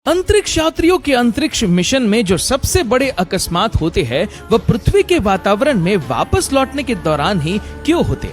अंतरिक्ष यात्रियों के अंतरिक्ष मिशन में जो सबसे बड़े अकस्मात होते हैं वह पृथ्वी के वातावरण में वापस लौटने के दौरान ही क्यों होते।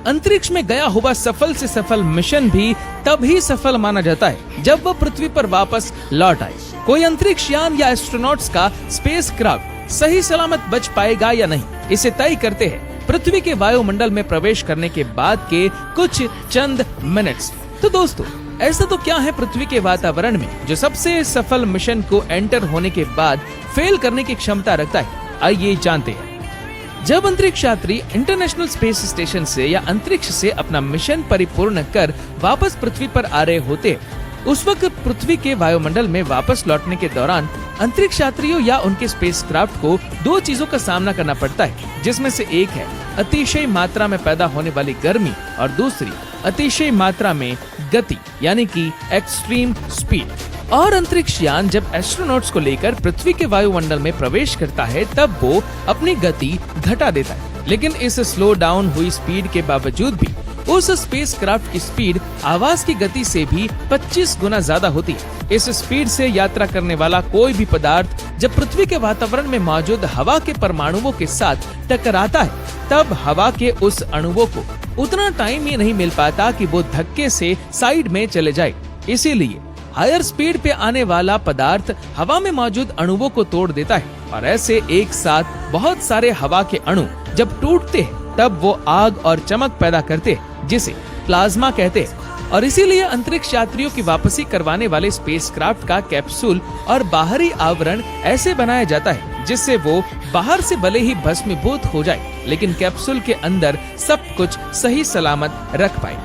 अंतरिक्ष में गया हुआ सफल से सफल मिशन भी तब ही सफल माना जाता है जब वह पृथ्वी पर वापस लौट आए। कोई अंतरिक्ष यान या एस्ट्रोनॉट्स का स्पेस क्राफ्ट सही सलामत बच पाएगा या नहीं, इसे तय करते हैं पृथ्वी के वायुमंडल में प्रवेश करने के बाद के कुछ चंद मिनट्स। तो दोस्तों, ऐसा तो क्या है पृथ्वी के वातावरण में जो सबसे सफल मिशन को एंटर होने के बाद फेल करने की क्षमता रखता है, आइए जानते हैं। जब अंतरिक्ष यात्री इंटरनेशनल स्पेस स्टेशन से या अंतरिक्ष से अपना मिशन परिपूर्ण कर वापस पृथ्वी पर आ रहे होते, उस वक्त पृथ्वी के वायुमंडल में वापस लौटने के दौरान अंतरिक्ष यात्रियों या उनके स्पेसक्राफ्ट को दो चीजों का सामना करना पड़ता है, जिसमें से एक है अतिशय मात्रा में पैदा होने वाली गर्मी और दूसरी अतिशय मात्रा में गति यानी कि एक्सट्रीम स्पीड। और अंतरिक्ष यान जब एस्ट्रोनॉट्स को लेकर पृथ्वी के वायुमंडल में प्रवेश करता है तब वो अपनी गति घटा देता है, लेकिन इस स्लो डाउन हुई स्पीड के बावजूद भी उस स्पेसक्राफ्ट की स्पीड आवाज की गति से भी 25 गुना ज्यादा होती है। इस स्पीड से यात्रा करने वाला कोई भी पदार्थ जब पृथ्वी के वातावरण में मौजूद हवा के परमाणुओं के साथ टकराता है तब हवा के उस अणुओं को उतना टाइम ही नहीं मिल पाता कि वो धक्के से साइड में चले जाए। इसीलिए हायर स्पीड पे आने वाला पदार्थ हवा में मौजूद अणुओं को तोड़ देता है और ऐसे एक साथ बहुत सारे हवा के अणु जब टूटते हैं तब वो आग और चमक पैदा करते हैं, जिसे प्लाज्मा कहते हैं। और इसीलिए अंतरिक्ष यात्रियों की वापसी करवाने वाले स्पेसक्राफ्ट का कैप्सूल और बाहरी आवरण ऐसे बनाया जाता है जिससे वो बाहर से भले ही भस्मीभूत हो जाए, लेकिन कैप्सूल के अंदर सब कुछ सही सलामत रख पाए।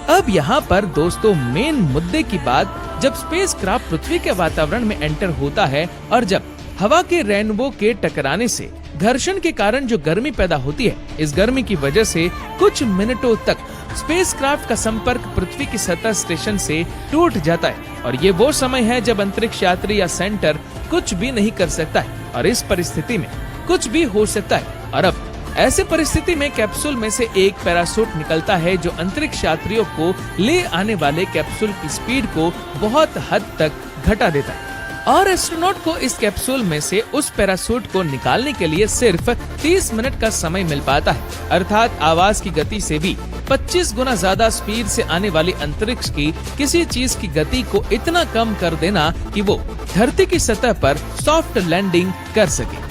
अब यहाँ पर दोस्तों मेन मुद्दे की बात, जब स्पेसक्राफ्ट पृथ्वी के वातावरण में एंटर होता है और जब हवा के रेनबो के टकराने से घर्षण के कारण जो गर्मी पैदा होती है, इस गर्मी की वजह से कुछ मिनटों तक स्पेसक्राफ्ट का संपर्क पृथ्वी की सतह स्टेशन से टूट जाता है और ये वो समय है जब अंतरिक्ष यात्री या सेंटर कुछ भी नहीं कर सकता है और इस परिस्थिति में कुछ भी हो सकता है। और अब ऐसे परिस्थिति में कैप्सूल में से एक पैराशूट निकलता है जो अंतरिक्ष यात्रियों को ले आने वाले कैप्सूल की स्पीड को बहुत हद तक घटा देता है और एस्ट्रोनॉट को इस कैप्सूल में से उस पैराशूट को निकालने के लिए सिर्फ 30 मिनट का समय मिल पाता है। अर्थात आवाज की गति से भी 25 गुना ज्यादा स्पीड से आने वाली अंतरिक्ष की किसी चीज की गति को इतना कम कर देना कि वो धरती की सतह पर सॉफ्ट लैंडिंग कर सके।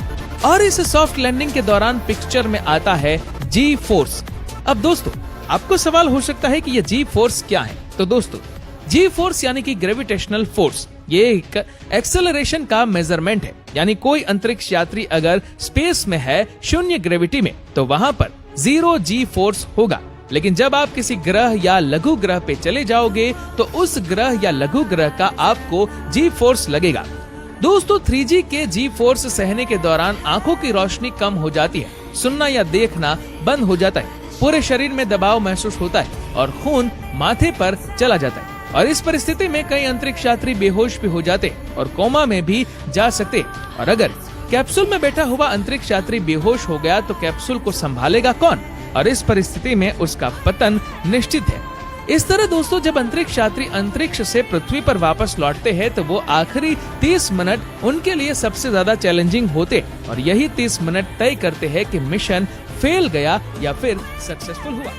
और इस सॉफ्ट लैंडिंग के दौरान पिक्चर में आता है जी फोर्स। अब दोस्तों, आपको सवाल हो सकता है कि ये जी फोर्स क्या है। तो दोस्तों, जी फोर्स यानी कि ग्रेविटेशनल फोर्स, ये एक एक्सेलरेशन का मेजरमेंट है। यानी कोई अंतरिक्ष यात्री अगर स्पेस में है शून्य ग्रेविटी में तो वहाँ पर 0 जी फोर्स होगा, लेकिन जब आप किसी ग्रह या लघु ग्रह पे चले जाओगे तो उस ग्रह या लघु ग्रह का आपको जी फोर्स लगेगा। दोस्तों, 3G के जी फोर्स सहने के दौरान आंखों की रोशनी कम हो जाती है, सुनना या देखना बंद हो जाता है, पूरे शरीर में दबाव महसूस होता है और खून माथे पर चला जाता है। और इस परिस्थिति में कई अंतरिक्ष यात्री बेहोश भी हो जाते और कोमा में भी जा सकते। और अगर कैप्सूल में बैठा हुआ अंतरिक्ष यात्री बेहोश हो गया तो कैप्सूल को संभालेगा कौन? और इस परिस्थिति में उसका पतन निश्चित है। इस तरह दोस्तों, जब अंतरिक्ष यात्री अंतरिक्ष से पृथ्वी पर वापस लौटते हैं तो वो आखिरी 30 मिनट उनके लिए सबसे ज्यादा चैलेंजिंग होते और यही 30 मिनट तय करते हैं कि मिशन फेल गया या फिर सक्सेसफुल हुआ।